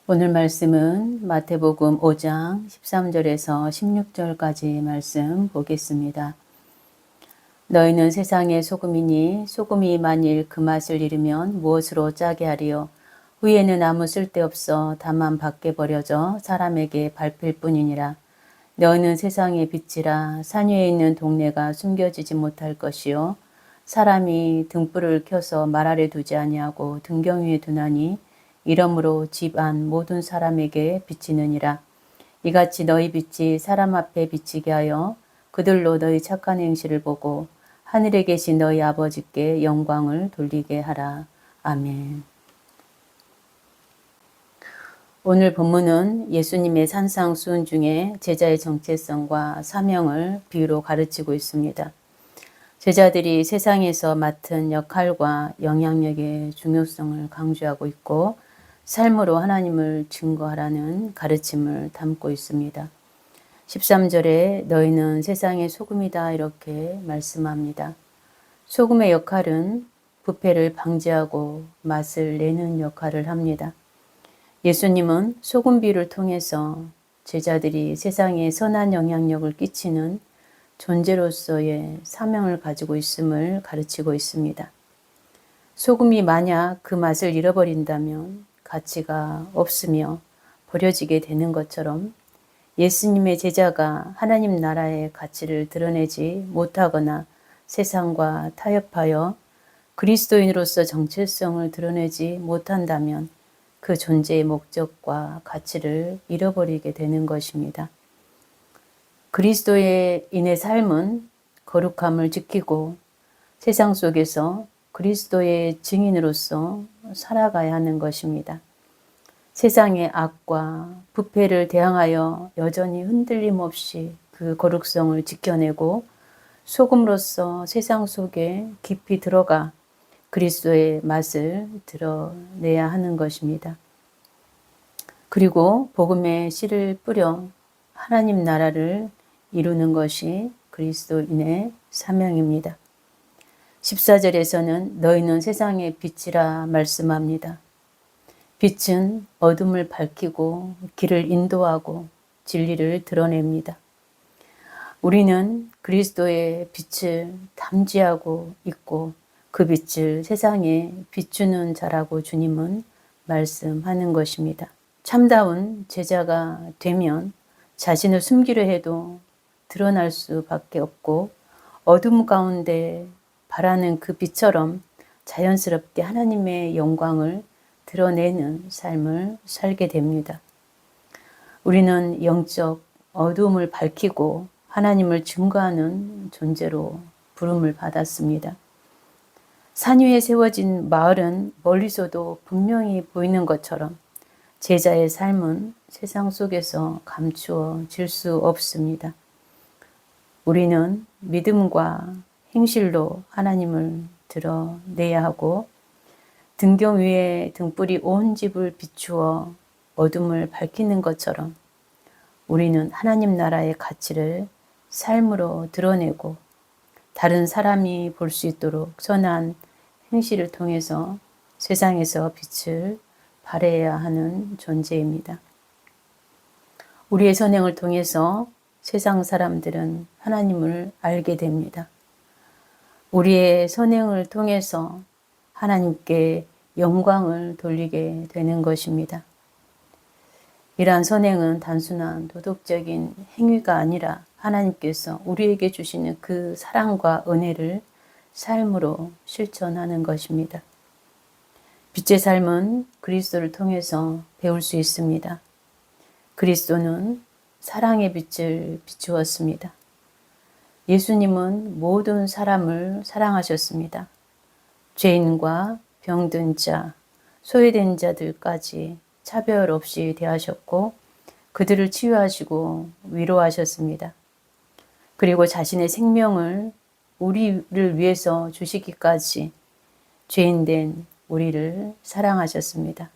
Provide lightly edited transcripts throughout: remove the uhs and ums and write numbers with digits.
오늘 말씀은 마태복음 5장 13절에서 16절까지 말씀 보겠습니다. 너희는 세상의 소금이니 소금이 만일 그 맛을 잃으면 무엇으로 짜게 하리요? 후에는 아무 쓸데없어 다만 밖에 버려져 사람에게 밟힐 뿐이니라. 너희는 세상의 빛이라. 산 위에 있는 동네가 숨겨지지 못할 것이요 사람이 등불을 켜서 말 아래 두지 아니하고 등경 위에 두나니 이러므로 집 안 모든 사람에게 비치느니라. 이같이 너희 빛이 사람 앞에 비치게 하여 그들로 너희 착한 행실을 보고 하늘에 계신 너희 아버지께 영광을 돌리게 하라. 아멘. 오늘 본문은 예수님의 산상수훈 중에 제자의 정체성과 사명을 비유로 가르치고 있습니다. 제자들이 세상에서 맡은 역할과 영향력의 중요성을 강조하고 있고 삶으로 하나님을 증거하라는 가르침을 담고 있습니다. 13절에 너희는 세상의 소금이다 이렇게 말씀합니다. 소금의 역할은 부패를 방지하고 맛을 내는 역할을 합니다. 예수님은 소금 비유를 통해서 제자들이 세상에 선한 영향력을 끼치는 존재로서의 사명을 가지고 있음을 가르치고 있습니다. 소금이 만약 그 맛을 잃어버린다면 가치가 없으며 버려지게 되는 것처럼 예수님의 제자가 하나님 나라의 가치를 드러내지 못하거나 세상과 타협하여 그리스도인으로서 정체성을 드러내지 못한다면 그 존재의 목적과 가치를 잃어버리게 되는 것입니다. 그리스도인의 삶은 거룩함을 지키고 세상 속에서 그리스도의 증인으로서 살아가야 하는 것입니다. 세상의 악과 부패를 대항하여 여전히 흔들림 없이 그 거룩성을 지켜내고 소금으로서 세상 속에 깊이 들어가 그리스도의 맛을 드러내야 하는 것입니다. 그리고 복음의 씨를 뿌려 하나님 나라를 이루는 것이 그리스도인의 사명입니다. 14절에서는 너희는 세상의 빛이라 말씀합니다. 빛은 어둠을 밝히고 길을 인도하고 진리를 드러냅니다. 우리는 그리스도의 빛을 담지하고 있고 그 빛을 세상에 비추는 자라고 주님은 말씀하는 것입니다. 참다운 제자가 되면 자신을 숨기려 해도 드러날 수밖에 없고 어둠 가운데 바라는 그 빛처럼 자연스럽게 하나님의 영광을 드러내는 삶을 살게 됩니다. 우리는 영적 어두움을 밝히고 하나님을 증거하는 존재로 부름을 받았습니다. 산 위에 세워진 마을은 멀리서도 분명히 보이는 것처럼 제자의 삶은 세상 속에서 감추어질 수 없습니다. 우리는 믿음과 행실로 하나님을 드러내야 하고 등경 위에 등불이 온 집을 비추어 어둠을 밝히는 것처럼 우리는 하나님 나라의 가치를 삶으로 드러내고 다른 사람이 볼 수 있도록 선한 행실을 통해서 세상에서 빛을 발해야 하는 존재입니다. 우리의 선행을 통해서 세상 사람들은 하나님을 알게 됩니다. 우리의 선행을 통해서 하나님께 영광을 돌리게 되는 것입니다. 이러한 선행은 단순한 도덕적인 행위가 아니라 하나님께서 우리에게 주시는 그 사랑과 은혜를 삶으로 실천하는 것입니다. 빛의 삶은 그리스도를 통해서 배울 수 있습니다. 그리스도는 사랑의 빛을 비추었습니다. 예수님은 모든 사람을 사랑하셨습니다. 죄인과 병든 자, 소외된 자들까지 차별 없이 대하셨고 그들을 치유하시고 위로하셨습니다. 그리고 자신의 생명을 우리를 위해서 주시기까지 죄인된 우리를 사랑하셨습니다.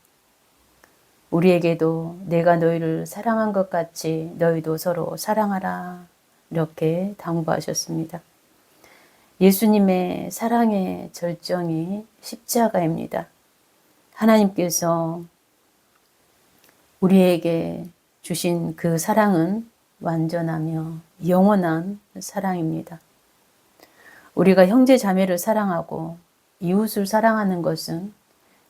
우리에게도 내가 너희를 사랑한 것 같이 너희도 서로 사랑하라 이렇게 당부하셨습니다. 예수님의 사랑의 절정이 십자가입니다. 하나님께서 우리에게 주신 그 사랑은 완전하며 영원한 사랑입니다. 우리가 형제 자매를 사랑하고 이웃을 사랑하는 것은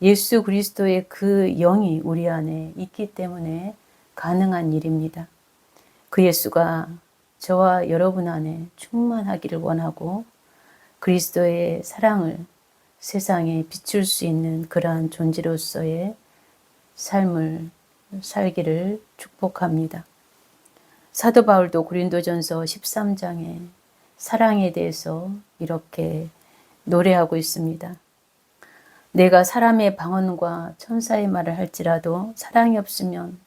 예수 그리스도의 그 영이 우리 안에 있기 때문에 가능한 일입니다. 그 예수가 저와 여러분 안에 충만하기를 원하고 그리스도의 사랑을 세상에 비출 수 있는 그러한 존재로서의 삶을 살기를 축복합니다. 사도 바울도 고린도전서 13장에 사랑에 대해서 이렇게 노래하고 있습니다. 내가 사람의 방언과 천사의 말을 할지라도 사랑이 없으면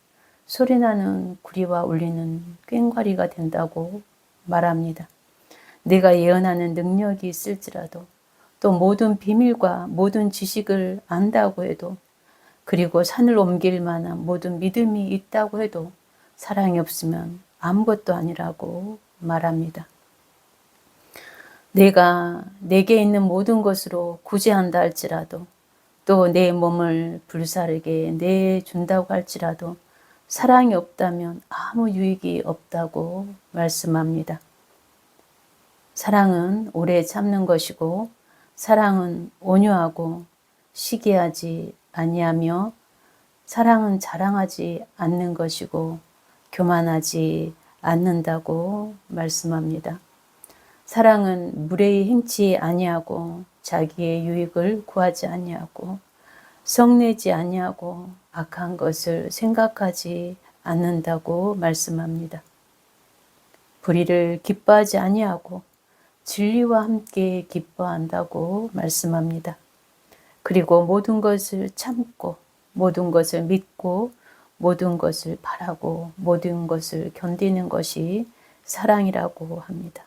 소리나는 구리와 울리는 꽹과리가 된다고 말합니다. 내가 예언하는 능력이 있을지라도 또 모든 비밀과 모든 지식을 안다고 해도 그리고 산을 옮길 만한 모든 믿음이 있다고 해도 사랑이 없으면 아무것도 아니라고 말합니다. 내가 내게 있는 모든 것으로 구제한다 할지라도 또 내 몸을 불사르게 내준다고 할지라도 사랑이 없다면 아무 유익이 없다고 말씀합니다. 사랑은 오래 참는 것이고 사랑은 온유하고 시기하지 아니하며 사랑은 자랑하지 않는 것이고 교만하지 않는다고 말씀합니다. 사랑은 무례히 행치 아니하고 자기의 유익을 구하지 아니하고 성내지 아니하고 악한 것을 생각하지 않는다고 말씀합니다. 불의를 기뻐하지 아니하고 진리와 함께 기뻐한다고 말씀합니다. 그리고 모든 것을 참고 모든 것을 믿고 모든 것을 바라고 모든 것을 견디는 것이 사랑이라고 합니다.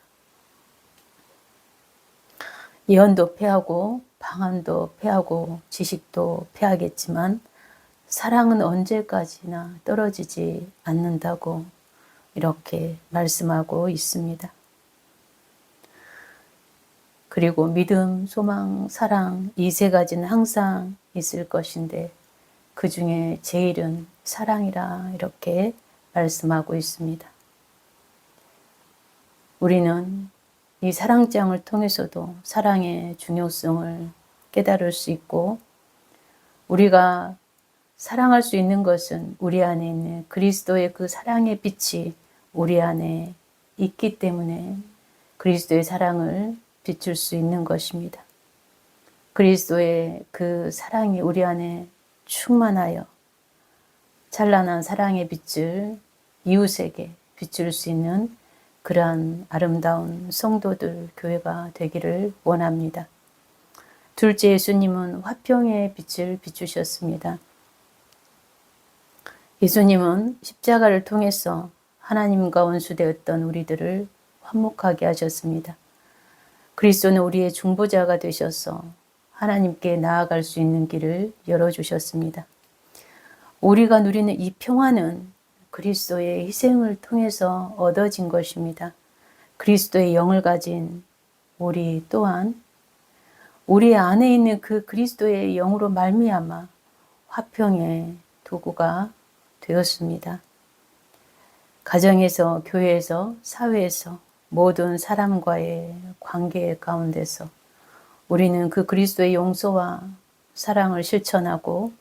예언도 패하고 방언도 패하고 지식도 패하겠지만 사랑은 언제까지나 떨어지지 않는다고 이렇게 말씀하고 있습니다. 그리고 믿음, 소망, 사랑 이 세 가지는 항상 있을 것인데 그 중에 제일은 사랑이라 이렇게 말씀하고 있습니다. 우리는 이 사랑장을 통해서도 사랑의 중요성을 깨달을 수 있고 우리가 사랑할 수 있는 것은 우리 안에 있는 그리스도의 그 사랑의 빛이 우리 안에 있기 때문에 그리스도의 사랑을 비출 수 있는 것입니다. 그리스도의 그 사랑이 우리 안에 충만하여 찬란한 사랑의 빛을 이웃에게 비출 수 있는 그러한 아름다운 성도들 교회가 되기를 원합니다. 둘째, 예수님은 화평의 빛을 비추셨습니다. 예수님은 십자가를 통해서 하나님과 원수되었던 우리들을 화목하게 하셨습니다. 그리스도는 우리의 중보자가 되셔서 하나님께 나아갈 수 있는 길을 열어주셨습니다. 우리가 누리는 이 평화는 그리스도의 희생을 통해서 얻어진 것입니다. 그리스도의 영을 가진 우리 또한 우리 안에 있는 그 그리스도의 영으로 말미암아 화평의 도구가 되었습니다. 가정에서, 교회에서, 사회에서 모든 사람과의 관계 가운데서 우리는 그 그리스도의 용서와 사랑을 실천하고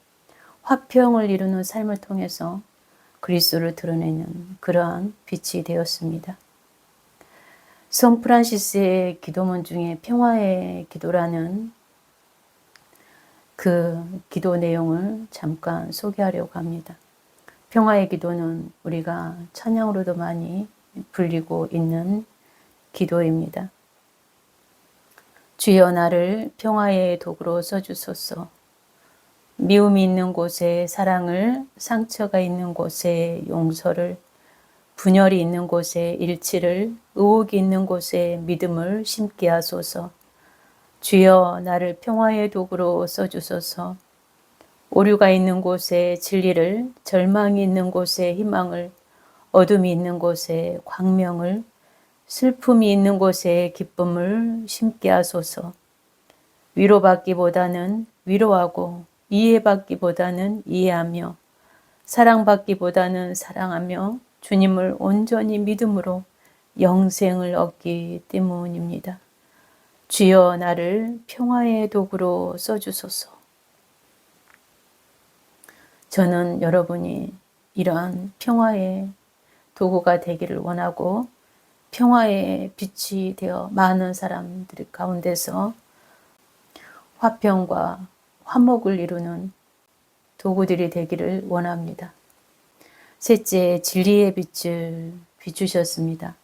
화평을 이루는 삶을 통해서 그리스도를 드러내는 그러한 빛이 되었습니다. 성 프란시스의 기도문 중에 평화의 기도라는 그 기도 내용을 잠깐 소개하려고 합니다. 평화의 기도는 우리가 찬양으로도 많이 불리고 있는 기도입니다. 주여 나를 평화의 도구로 써주소서. 미움이 있는 곳에 사랑을, 상처가 있는 곳에 용서를, 분열이 있는 곳에 일치를, 의혹이 있는 곳에 믿음을 심게 하소서. 주여 나를 평화의 도구로 써주소서. 오류가 있는 곳에 진리를, 절망이 있는 곳에 희망을, 어둠이 있는 곳에 광명을, 슬픔이 있는 곳에 기쁨을 심게 하소서. 위로받기보다는 위로하고 이해받기보다는 이해하며 사랑받기보다는 사랑하며 주님을 온전히 믿음으로 영생을 얻기 때문입니다. 주여 나를 평화의 도구로 써주소서. 저는 여러분이 이러한 평화의 도구가 되기를 원하고 평화의 빛이 되어 많은 사람들 가운데서 화평과 화목을 이루는 도구들이 되기를 원합니다. 셋째, 진리의 빛을 비추셨습니다.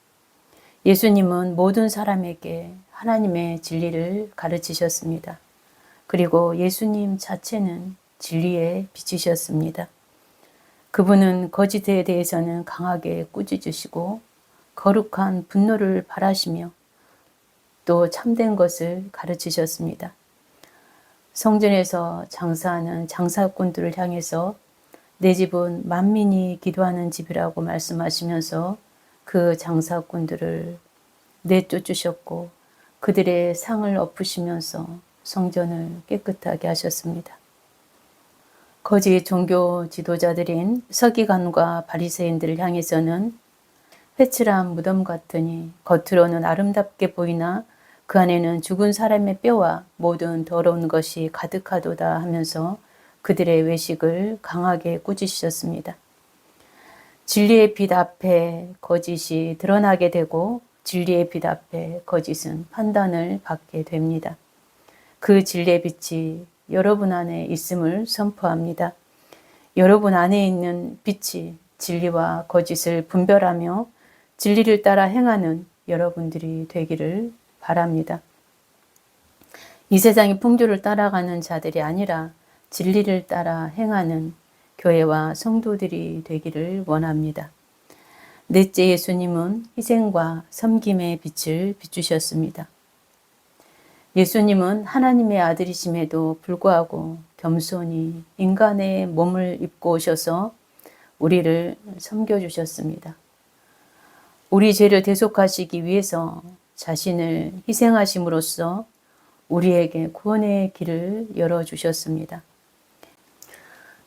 예수님은 모든 사람에게 하나님의 진리를 가르치셨습니다. 그리고 예수님 자체는 진리의 빛이셨습니다. 그분은 거짓에 대해서는 강하게 꾸짖으시고 거룩한 분노를 바라시며 또 참된 것을 가르치셨습니다. 성전에서 장사하는 장사꾼들을 향해서 내 집은 만민이 기도하는 집이라고 말씀하시면서 그 장사꾼들을 내쫓으셨고 그들의 상을 엎으시면서 성전을 깨끗하게 하셨습니다. 거짓 종교 지도자들인 서기관과 바리새인들을 향해서는 회칠한 무덤 같으니 겉으로는 아름답게 보이나 그 안에는 죽은 사람의 뼈와 모든 더러운 것이 가득하도다 하면서 그들의 외식을 강하게 꾸짖으셨습니다. 진리의 빛 앞에 거짓이 드러나게 되고 진리의 빛 앞에 거짓은 판단을 받게 됩니다. 그 진리의 빛이 여러분 안에 있음을 선포합니다. 여러분 안에 있는 빛이 진리와 거짓을 분별하며 진리를 따라 행하는 여러분들이 되기를 바랍니다. 이 세상의 풍조를 따라가는 자들이 아니라 진리를 따라 행하는 교회와 성도들이 되기를 원합니다. 넷째, 예수님은 희생과 섬김의 빛을 비추셨습니다. 예수님은 하나님의 아들이심에도 불구하고 겸손히 인간의 몸을 입고 오셔서 우리를 섬겨주셨습니다. 우리 죄를 대속하시기 위해서 자신을 희생하심으로써 우리에게 구원의 길을 열어주셨습니다.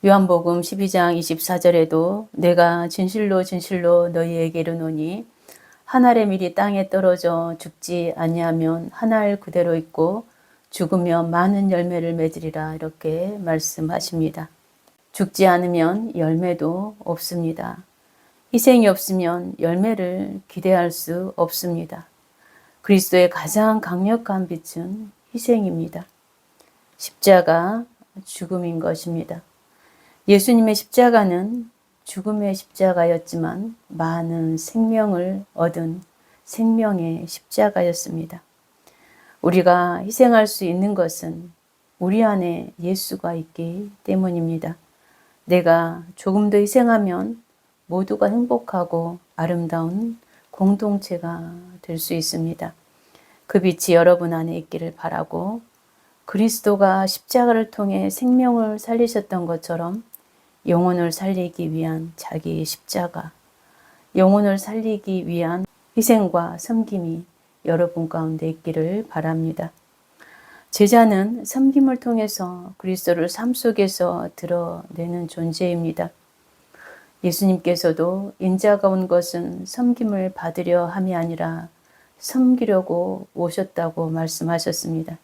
요한복음 12장 24절에도 내가 진실로 진실로 너희에게 이르노니 한 알의 밀이 땅에 떨어져 죽지 아니하면 한 알 그대로 있고 죽으면 많은 열매를 맺으리라 이렇게 말씀하십니다. 죽지 않으면 열매도 없습니다. 희생이 없으면 열매를 기대할 수 없습니다. 그리스도의 가장 강력한 빛은 희생입니다. 십자가, 죽음인 것입니다. 예수님의 십자가는 죽음의 십자가였지만 많은 생명을 얻은 생명의 십자가였습니다. 우리가 희생할 수 있는 것은 우리 안에 예수가 있기 때문입니다. 내가 조금 더 희생하면 모두가 행복하고 아름다운 공동체가 될 수 있습니다. 그 빛이 여러분 안에 있기를 바라고 그리스도가 십자가를 통해 생명을 살리셨던 것처럼 영혼을 살리기 위한 자기 십자가, 영혼을 살리기 위한 희생과 섬김이 여러분 가운데 있기를 바랍니다. 제자는 섬김을 통해서 그리스도를 삶 속에서 드러내는 존재입니다. 예수님께서도 인자가 온 것은 섬김을 받으려 함이 아니라 섬기려고 오셨다고 말씀하셨습니다.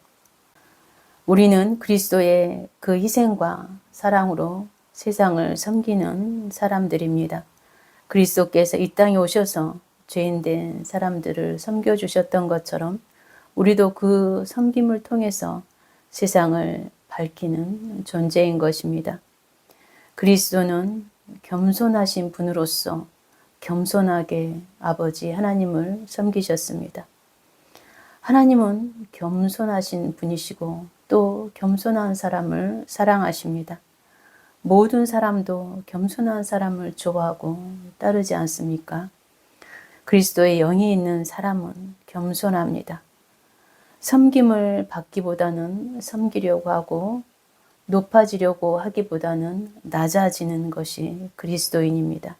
우리는 그리스도의 그 희생과 사랑으로 세상을 섬기는 사람들입니다. 그리스도께서 이 땅에 오셔서 죄인된 사람들을 섬겨주셨던 것처럼 우리도 그 섬김을 통해서 세상을 밝히는 존재인 것입니다. 그리스도는 겸손하신 분으로서 겸손하게 아버지 하나님을 섬기셨습니다. 하나님은 겸손하신 분이시고 또 겸손한 사람을 사랑하십니다. 모든 사람도 겸손한 사람을 좋아하고 따르지 않습니까? 그리스도의 영이 있는 사람은 겸손합니다. 섬김을 받기보다는 섬기려고 하고 높아지려고 하기보다는 낮아지는 것이 그리스도인입니다.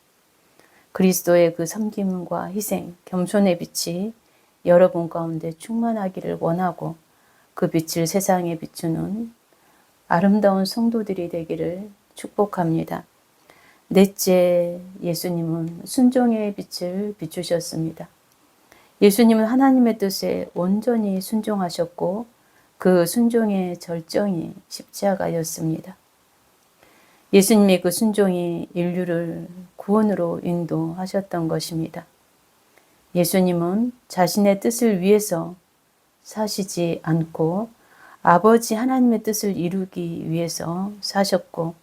그리스도의 그 섬김과 희생, 겸손의 빛이 여러분 가운데 충만하기를 원하고 그 빛을 세상에 비추는 아름다운 성도들이 되기를 축복합니다. 넷째, 예수님은 순종의 빛을 비추셨습니다. 예수님은 하나님의 뜻에 온전히 순종하셨고 그 순종의 절정이 십자가였습니다. 예수님의 그 순종이 인류를 구원으로 인도하셨던 것입니다. 예수님은 자신의 뜻을 위해서 사시지 않고 아버지 하나님의 뜻을 이루기 위해서 사셨고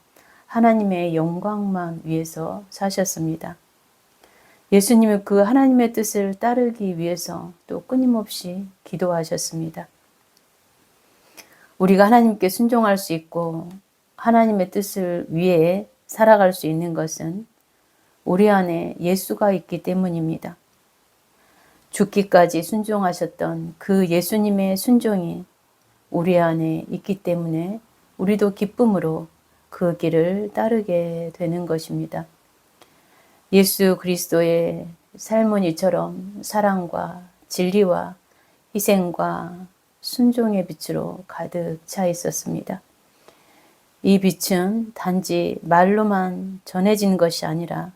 하나님의 영광만 위해서 사셨습니다. 예수님은 그 하나님의 뜻을 따르기 위해서 또 끊임없이 기도하셨습니다. 우리가 하나님께 순종할 수 있고 하나님의 뜻을 위해 살아갈 수 있는 것은 우리 안에 예수가 있기 때문입니다. 죽기까지 순종하셨던 그 예수님의 순종이 우리 안에 있기 때문에 우리도 기쁨으로 그 길을 따르게 되는 것입니다. 예수 그리스도의 삶은 이처럼 사랑과 진리와 희생과 순종의 빛으로 가득 차 있었습니다. 이 빛은 단지 말로만 전해진 것이 아니라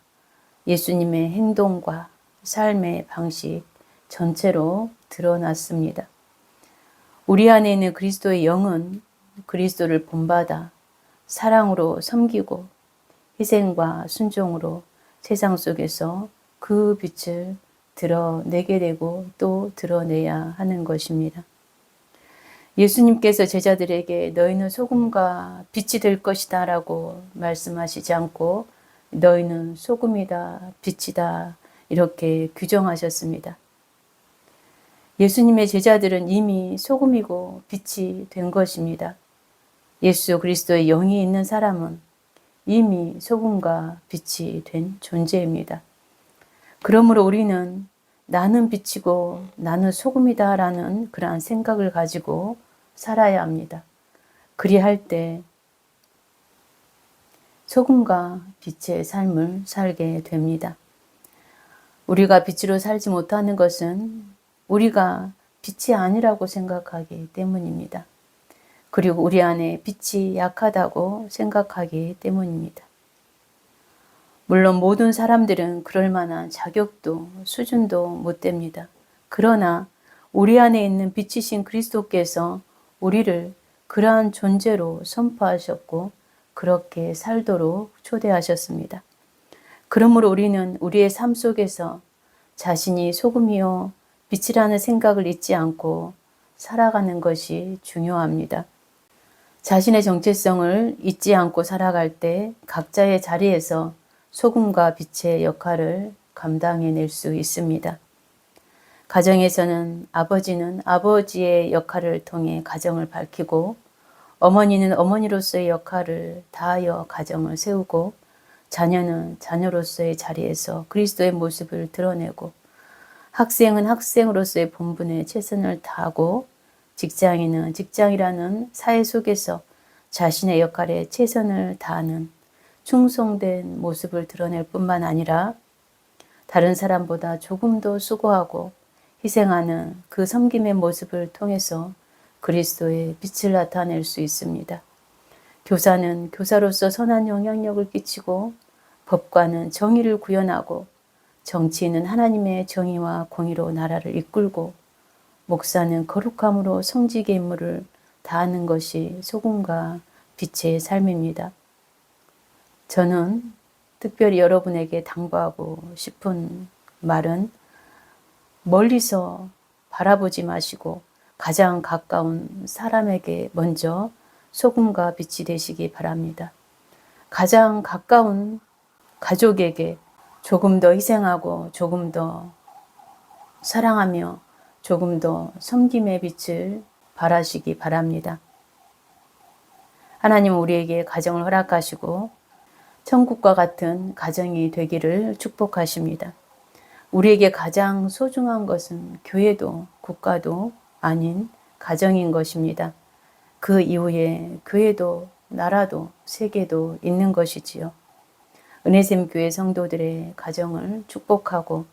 예수님의 행동과 삶의 방식 전체로 드러났습니다. 우리 안에 있는 그리스도의 영은 그리스도를 본받아 사랑으로 섬기고 희생과 순종으로 세상 속에서 그 빛을 드러내게 되고 또 드러내야 하는 것입니다. 예수님께서 제자들에게 너희는 소금과 빛이 될 것이다 라고 말씀하시지 않고 너희는 소금이다, 빛이다 이렇게 규정하셨습니다. 예수님의 제자들은 이미 소금이고 빛이 된 것입니다. 예수 그리스도의 영이 있는 사람은 이미 소금과 빛이 된 존재입니다. 그러므로 우리는 나는 빛이고 나는 소금이다 라는 그러한 생각을 가지고 살아야 합니다. 그리할 때 소금과 빛의 삶을 살게 됩니다. 우리가 빛으로 살지 못하는 것은 우리가 빛이 아니라고 생각하기 때문입니다. 그리고 우리 안에 빛이 약하다고 생각하기 때문입니다. 물론 모든 사람들은 그럴 만한 자격도 수준도 못 됩니다. 그러나 우리 안에 있는 빛이신 그리스도께서 우리를 그러한 존재로 선포하셨고 그렇게 살도록 초대하셨습니다. 그러므로 우리는 우리의 삶 속에서 자신이 소금이요 빛이라는 생각을 잊지 않고 살아가는 것이 중요합니다. 자신의 정체성을 잊지 않고 살아갈 때 각자의 자리에서 소금과 빛의 역할을 감당해낼 수 있습니다. 가정에서는 아버지는 아버지의 역할을 통해 가정을 밝히고 어머니는 어머니로서의 역할을 다하여 가정을 세우고 자녀는 자녀로서의 자리에서 그리스도의 모습을 드러내고 학생은 학생으로서의 본분에 최선을 다하고 직장인은 직장이라는 사회 속에서 자신의 역할에 최선을 다하는 충성된 모습을 드러낼 뿐만 아니라 다른 사람보다 조금 더 수고하고 희생하는 그 섬김의 모습을 통해서 그리스도의 빛을 나타낼 수 있습니다. 교사는 교사로서 선한 영향력을 끼치고 법관은 정의를 구현하고 정치인은 하나님의 정의와 공의로 나라를 이끌고 목사는 거룩함으로 성직의 임무를 다하는 것이 소금과 빛의 삶입니다. 저는 특별히 여러분에게 당부하고 싶은 말은 멀리서 바라보지 마시고 가장 가까운 사람에게 먼저 소금과 빛이 되시기 바랍니다. 가장 가까운 가족에게 조금 더 희생하고 조금 더 사랑하며 조금 더 섬김의 빛을 발하시기 바랍니다. 하나님은 우리에게 가정을 허락하시고 천국과 같은 가정이 되기를 축복하십니다. 우리에게 가장 소중한 것은 교회도 국가도 아닌 가정인 것입니다. 그 이후에 교회도 나라도 세계도 있는 것이지요. 은혜샘 교회 성도들의 가정을 축복하고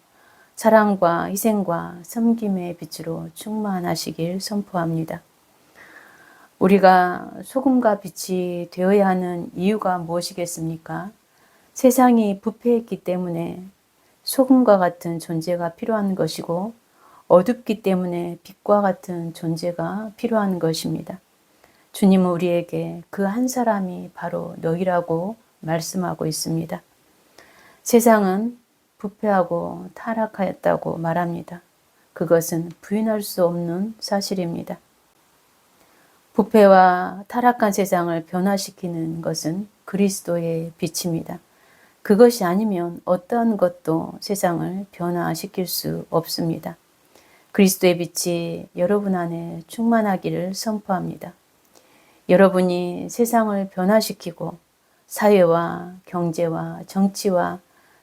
사랑과 희생과 섬김의 빛으로 충만하시길 선포합니다. 우리가 소금과 빛이 되어야 하는 이유가 무엇이겠습니까? 세상이 부패했기 때문에 소금과 같은 존재가 필요한 것이고 어둡기 때문에 빛과 같은 존재가 필요한 것입니다. 주님은 우리에게 그 한 사람이 바로 너희라고 말씀하고 있습니다. 세상은 부패하고 타락하였다고 말합니다. 그것은 부인할 수 없는 사실입니다. 부패와 타락한 세상을 변화시키는 것은 그리스도의 빛입니다. 그것이 아니면 어떠한 것도 세상을 변화시킬 수 없습니다. 그리스도의 빛이 여러분 안에 충만하기를 선포합니다. 여러분이 세상을 변화시키고 사회와 경제와 정치와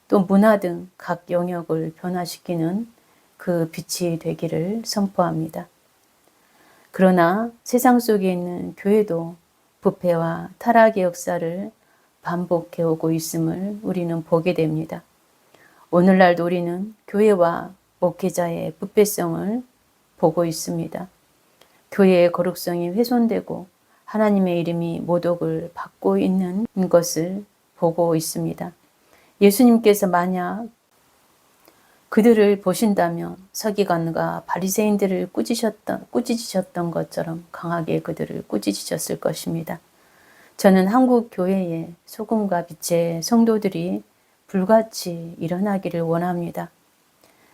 또 문화 등 각 영역을 변화시키는 그 빛이 되기를 선포합니다. 그러나 세상 속에 있는 교회도 부패와 타락의 역사를 반복해 오고 있음을 우리는 보게 됩니다. 오늘날도 우리는 교회와 목회자의 부패성을 보고 있습니다. 교회의 거룩성이 훼손되고 하나님의 이름이 모독을 받고 있는 것을 보고 있습니다. 예수님께서 만약 그들을 보신다면 서기관과 바리새인들을 꾸짖으셨던 것처럼 강하게 그들을 꾸짖으셨을 것입니다. 저는 한국 교회의 소금과 빛의 성도들이 불같이 일어나기를 원합니다.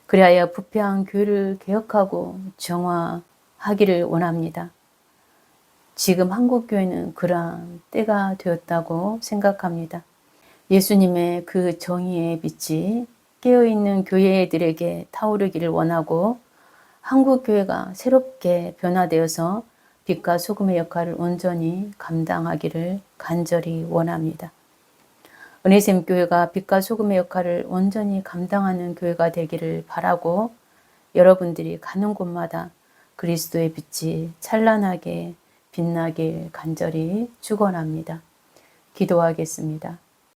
그리하여 부패한 교회를 개혁하고 정화하기를 원합니다. 지금 한국 교회는 그러한 때가 되었다고 생각합니다. 예수님의 그 정의의 빛이 깨어있는 교회들에게 타오르기를 원하고 한국 교회가 새롭게 변화되어서 빛과 소금의 역할을 온전히 감당하기를 간절히 원합니다. 은혜샘 교회가 빛과 소금의 역할을 온전히 감당하는 교회가 되기를 바라고 여러분들이 가는 곳마다 그리스도의 빛이 찬란하게 빛나길 간절히 축원합니다. 기도하겠습니다.